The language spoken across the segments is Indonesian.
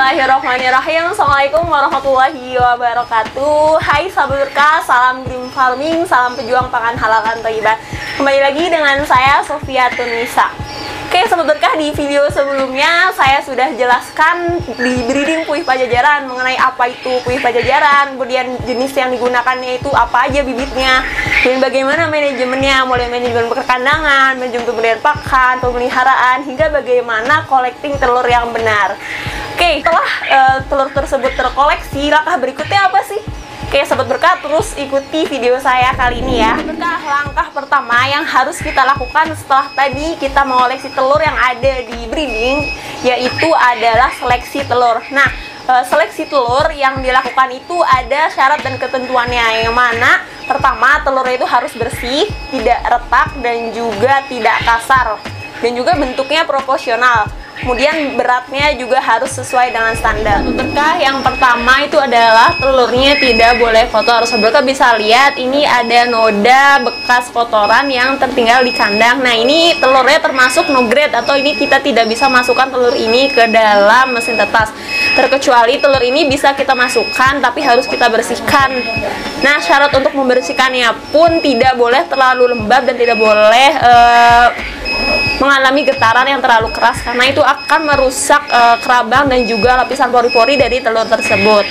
Bismillahirrahmanirrahim. Assalamualaikum warahmatullahi wabarakatuh. Hai sahabat berkah, salam green farming, salam pejuang pangan halal dan thayyibah. Kembali lagi dengan saya Sofiatun Nisa. Oke sahabat berkah, di video sebelumnya saya sudah jelaskan di breeding puyuh pajajaran mengenai apa itu puyuh pajajaran, kemudian jenis yang digunakannya itu apa aja bibitnya, dan bagaimana manajemennya, mulai manajemen perkandangan, manajemen pemberian pakan, pemeliharaan, hingga bagaimana collecting telur yang benar. Oke, setelah telur tersebut terkoleksi, langkah berikutnya apa sih? Oke, sahabat berkah, terus ikuti video saya kali ini ya. Berkah, langkah pertama yang harus kita lakukan setelah tadi kita mengoleksi telur yang ada di breeding, yaitu adalah seleksi telur. Nah, seleksi telur yang dilakukan itu ada syarat dan ketentuannya, yang mana pertama telurnya itu harus bersih, tidak retak, dan juga tidak kasar, dan juga bentuknya proporsional. Kemudian beratnya juga harus sesuai dengan standar. Berkah, yang pertama itu adalah telurnya tidak boleh kotor. Berkah bisa lihat ini ada noda bekas kotoran yang tertinggal di kandang. Nah, ini telurnya termasuk no grade, atau ini kita tidak bisa masukkan telur ini ke dalam mesin tetas. Terkecuali telur ini bisa kita masukkan, tapi harus kita bersihkan. Nah, syarat untuk membersihkannya pun tidak boleh terlalu lembab dan tidak boleh mengalami getaran yang terlalu keras, karena itu akan merusak kerabang dan juga lapisan pori-pori dari telur tersebut.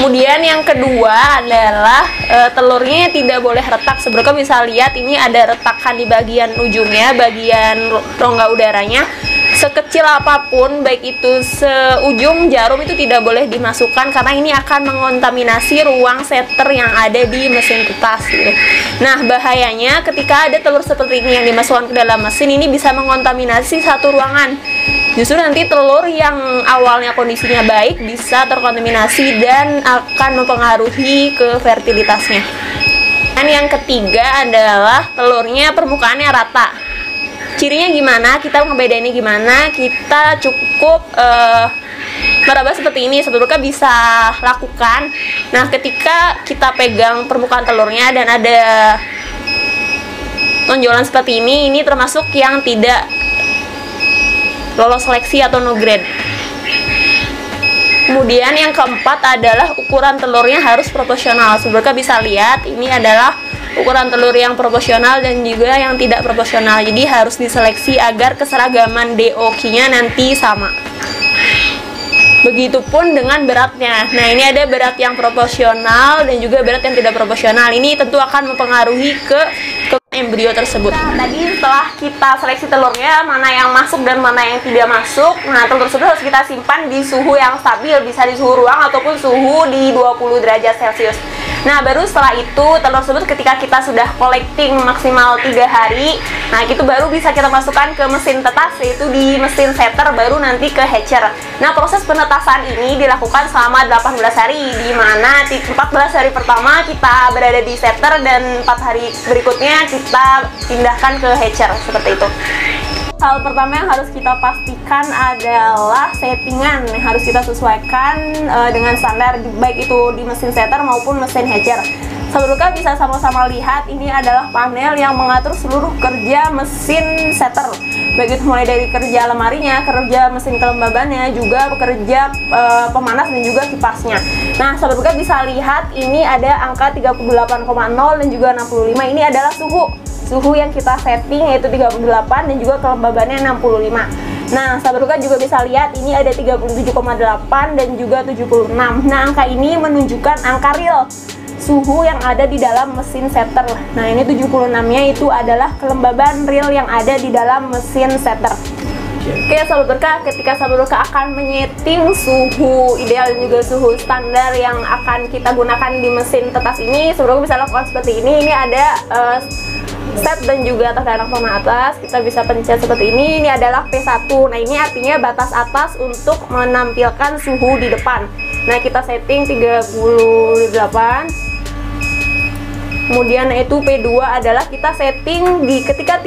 Kemudian yang kedua adalah telurnya tidak boleh retak. Seberapa bisa lihat ini ada retakan di bagian ujungnya, bagian rongga udaranya. Sekecil apapun, baik itu seujung jarum, itu tidak boleh dimasukkan karena ini akan mengontaminasi ruang setter yang ada di mesin tetas gitu. Nah, bahayanya ketika ada telur seperti ini yang dimasukkan ke dalam mesin, ini bisa mengontaminasi satu ruangan. Justru nanti telur yang awalnya kondisinya baik bisa terkontaminasi dan akan mempengaruhi ke fertilitasnya. Dan yang ketiga adalah telurnya permukaannya rata. Cirinya gimana? Kita ngebedainnya gimana? Kita cukup meraba seperti ini, sebelumnya bisa lakukan. Nah, ketika kita pegang permukaan telurnya dan ada tonjolan seperti ini termasuk yang tidak lolos seleksi atau no grade. Kemudian yang keempat adalah ukuran telurnya harus proporsional. Sebelumnya bisa lihat ini adalah ukuran telur yang proporsional dan juga yang tidak proporsional. Jadi harus diseleksi agar keseragaman DOQ-nya nanti sama. Begitupun dengan beratnya. Nah, ini ada berat yang proporsional dan juga berat yang tidak proporsional. Ini tentu akan mempengaruhi ke embrio tersebut. Nah, tadi setelah kita seleksi telurnya, mana yang masuk dan mana yang tidak masuk, nah telur tersebut harus kita simpan di suhu yang stabil, bisa di suhu ruang ataupun suhu di 20 derajat Celcius. Nah, baru setelah itu telur tersebut ketika kita sudah collecting maksimal 3 hari, nah itu baru bisa kita masukkan ke mesin tetas, yaitu di mesin setter, baru nanti ke hatcher. Nah, proses penetasan ini dilakukan selama 18 hari, di mana 14 hari pertama kita berada di setter dan 4 hari berikutnya kita pindahkan ke hatcher, seperti itu. Hal pertama yang harus kita pastikan adalah settingan yang harus kita sesuaikan dengan standar, baik itu di mesin setter maupun mesin hatcher. Sebelumnya bisa sama-sama lihat, ini adalah panel yang mengatur seluruh kerja mesin setter, baik itu mulai dari kerja lemarinya, kerja mesin kelembabannya, juga kerja pemanas dan juga kipasnya. Nah, sebelumnya bisa lihat ini ada angka 38,0 dan juga 65. Ini adalah suhu yang kita setting, yaitu 38 dan juga kelembabannya 65. Nah, sahabat juga bisa lihat ini ada 37,8 dan juga 76. Nah, angka ini menunjukkan angka real suhu yang ada di dalam mesin setter. Nah, ini 76-nya itu adalah kelembaban real yang ada di dalam mesin setter. Oke, sahabat berkah, ketika sahabat berkah akan menyeting suhu ideal dan juga suhu standar yang akan kita gunakan di mesin tetas ini, sahabat berkah bisa lakukan seperti ini. Ini ada set dan juga tekanan panah atas, kita bisa pencet seperti ini. Ini adalah P1. Nah, ini artinya batas atas untuk menampilkan suhu di depan. Nah, kita setting 38. Kemudian itu P2 adalah kita setting di ketika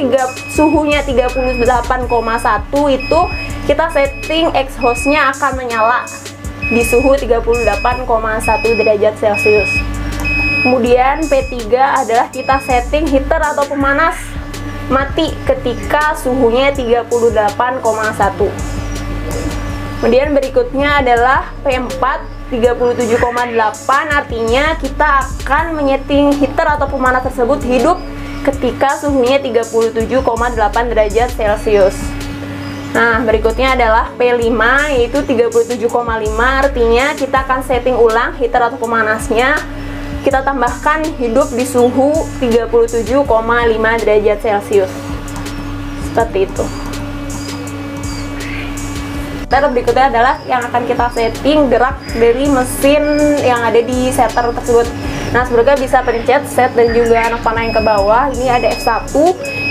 suhunya 38,1 itu kita setting exhaustnya akan menyala di suhu 38,1 derajat Celcius. Kemudian P3 adalah kita setting heater atau pemanas mati ketika suhunya 38,1. Kemudian berikutnya adalah P4 37,8, artinya kita akan menyeting heater atau pemanas tersebut hidup ketika suhunya 37,8 derajat Celcius. Nah, berikutnya adalah P5 yaitu 37,5, artinya kita akan setting ulang heater atau pemanasnya. Kita tambahkan hidup di suhu 37,5 derajat Celcius. Seperti itu. Terus berikutnya adalah yang akan kita setting gerak dari mesin yang ada di setter tersebut. Nah, semoga bisa pencet set dan juga anak panah yang ke bawah. Ini ada F1.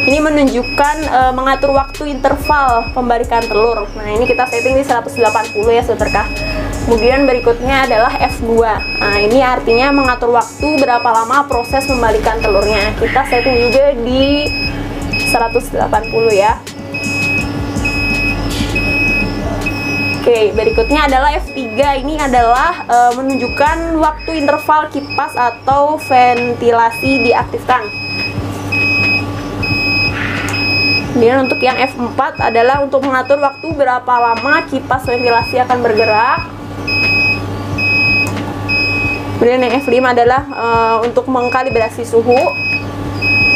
Ini menunjukkan mengatur waktu interval pembalikan telur. Nah, ini kita setting di 180 ya, saudara. Kemudian berikutnya adalah F2. Nah, ini artinya mengatur waktu berapa lama proses membalikan telurnya. Kita setting juga di 180 ya. Oke, berikutnya adalah F3. Ini adalah menunjukkan waktu interval kipas atau ventilasi diaktifkan. Kemudian untuk yang F4 adalah untuk mengatur waktu berapa lama kipas ventilasi akan bergerak. Kemudian yang F5 adalah untuk mengkalibrasi suhu.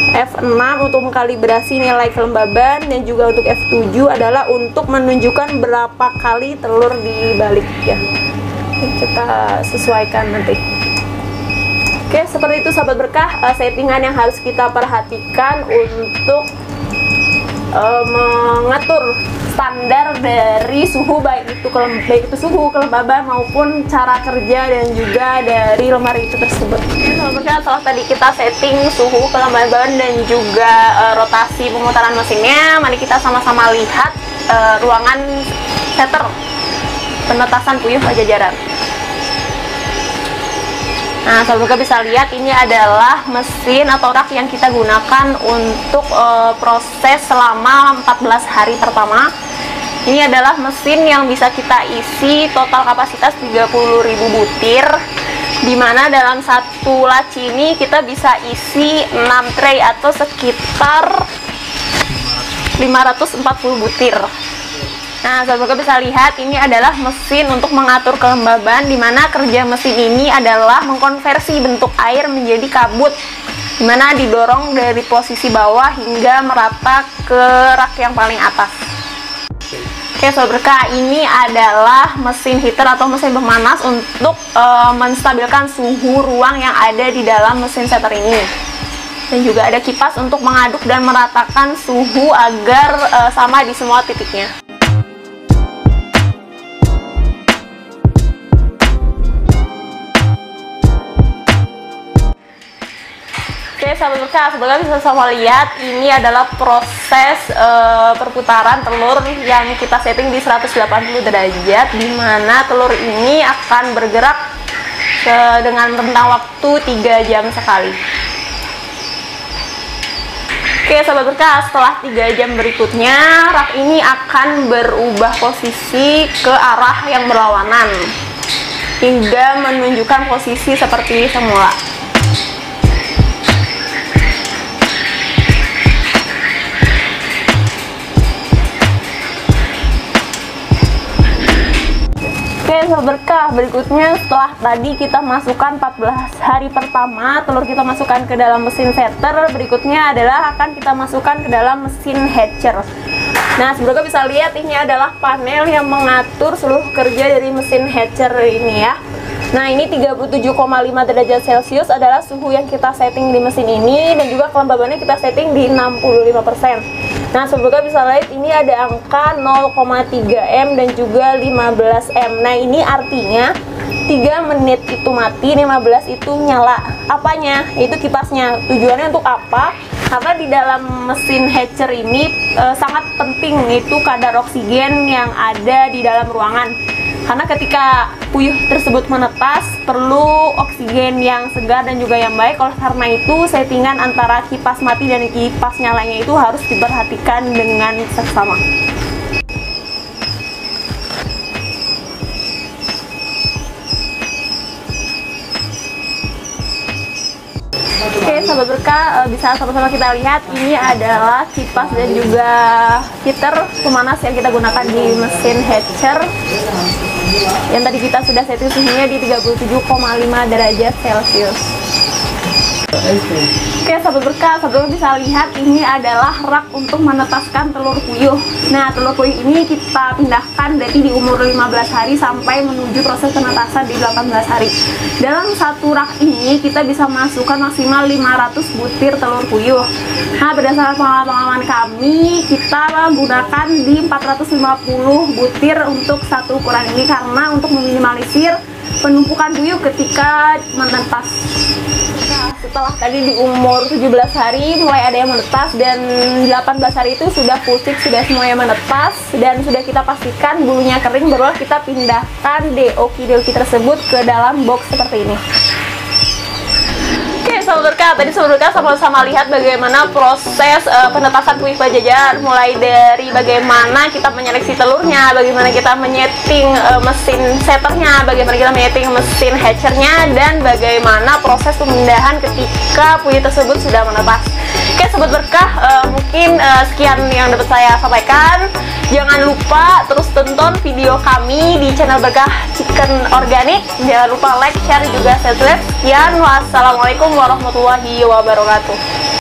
F6 untuk mengkalibrasi nilai kelembaban, dan juga untuk F7 adalah untuk menunjukkan berapa kali telur dibalik ya. Kita sesuaikan nanti. Oke, seperti itu sahabat berkah, settingan yang harus kita perhatikan untuk mengatur standar dari suhu, baik itu suhu, kelembaban maupun cara kerja dan juga dari lemari itu tersebut. Setelah tadi kita setting suhu, kelembaban dan juga rotasi pemutaran mesinnya, mari kita sama-sama lihat ruangan setter penetasan puyuh Pajajaran. Nah, sahabat bisa lihat ini adalah mesin atau rak yang kita gunakan untuk proses selama 14 hari pertama. Ini adalah mesin yang bisa kita isi total kapasitas 30.000 butir, dimana dalam satu laci ini kita bisa isi 6 tray atau sekitar 540 butir. Nah, sahabat bisa lihat ini adalah mesin untuk mengatur kelembaban, dimana kerja mesin ini adalah mengkonversi bentuk air menjadi kabut, dimana didorong dari posisi bawah hingga merata ke rak yang paling atas. Oke, sahabat berkah, ini adalah mesin heater atau mesin pemanas untuk menstabilkan suhu ruang yang ada di dalam mesin setter ini. Dan juga ada kipas untuk mengaduk dan meratakan suhu agar sama di semua titiknya. Oke, sahabat berkah, sebenarnya bisa sama lihat ini adalah proses perputaran telur yang kita setting di 180 derajat, dimana telur ini akan bergerak dengan rentang waktu 3 jam sekali. Oke, sahabat berkah, setelah 3 jam berikutnya rak ini akan berubah posisi ke arah yang berlawanan hingga menunjukkan posisi seperti semula. Oke, sahabat berkah, berikutnya setelah tadi kita masukkan 14 hari pertama telur kita masukkan ke dalam mesin setter, berikutnya adalah akan kita masukkan ke dalam mesin hatcher. Nah, semoga bisa lihat ini adalah panel yang mengatur seluruh kerja dari mesin hatcher ini ya. Nah, ini 37,5 derajat Celcius adalah suhu yang kita setting di mesin ini, dan juga kelembabannya kita setting di 65%. Nah, semoga bisa lihat ini ada angka 0,3 M dan juga 15 M. Nah, ini artinya 3 menit itu mati, 15 itu nyala. Apanya? Itu kipasnya. Tujuannya untuk apa? Karena di dalam mesin hatcher ini sangat penting itu kadar oksigen yang ada di dalam ruangan. Karena ketika puyuh tersebut menetas, perlu oksigen yang segar dan juga yang baik. Oleh karena itu, settingan antara kipas mati dan kipas nyalanya itu harus diperhatikan dengan seksama. Oke, sahabat berkah, bisa sama-sama kita lihat ini adalah kipas dan juga heater pemanas yang kita gunakan di mesin hatcher yang tadi kita sudah setting suhunya di 37,5 derajat Celcius. Oke sahabat berkah, sahabat bisa lihat ini adalah rak untuk menetaskan telur puyuh. Nah, telur puyuh ini kita pindahkan dari di umur 15 hari sampai menuju proses penetasan di 18 hari. Dalam satu rak ini kita bisa masukkan maksimal 500 butir telur puyuh. Nah, berdasarkan pengalaman kami, kita menggunakan di 450 butir untuk satu ukuran ini karena untuk meminimalisir penumpukan puyuh ketika menetas. Nah, setelah tadi di umur 17 hari mulai ada yang menetas dan 18 hari itu sudah full stick, sudah semuanya menetas dan sudah kita pastikan bulunya kering, barulah kita pindahkan DOQ tersebut ke dalam box seperti ini. Oke sahabat berkah, tadi sahabat berkah sama-sama lihat bagaimana proses penetasan puyuh Pajajar, mulai dari bagaimana kita menyeleksi telurnya, bagaimana kita menyeting mesin setternya, bagaimana kita menyeting mesin hatchernya, dan bagaimana proses pemindahan ketika puyuh tersebut sudah menetas. Oke sahabat berkah, mungkin sekian yang dapat saya sampaikan. Jangan lupa terus tonton video kami di channel Berkah Chicken Organic. Jangan lupa like, share, juga subscribe. Sekian, wassalamualaikum warahmatullahi wabarakatuh.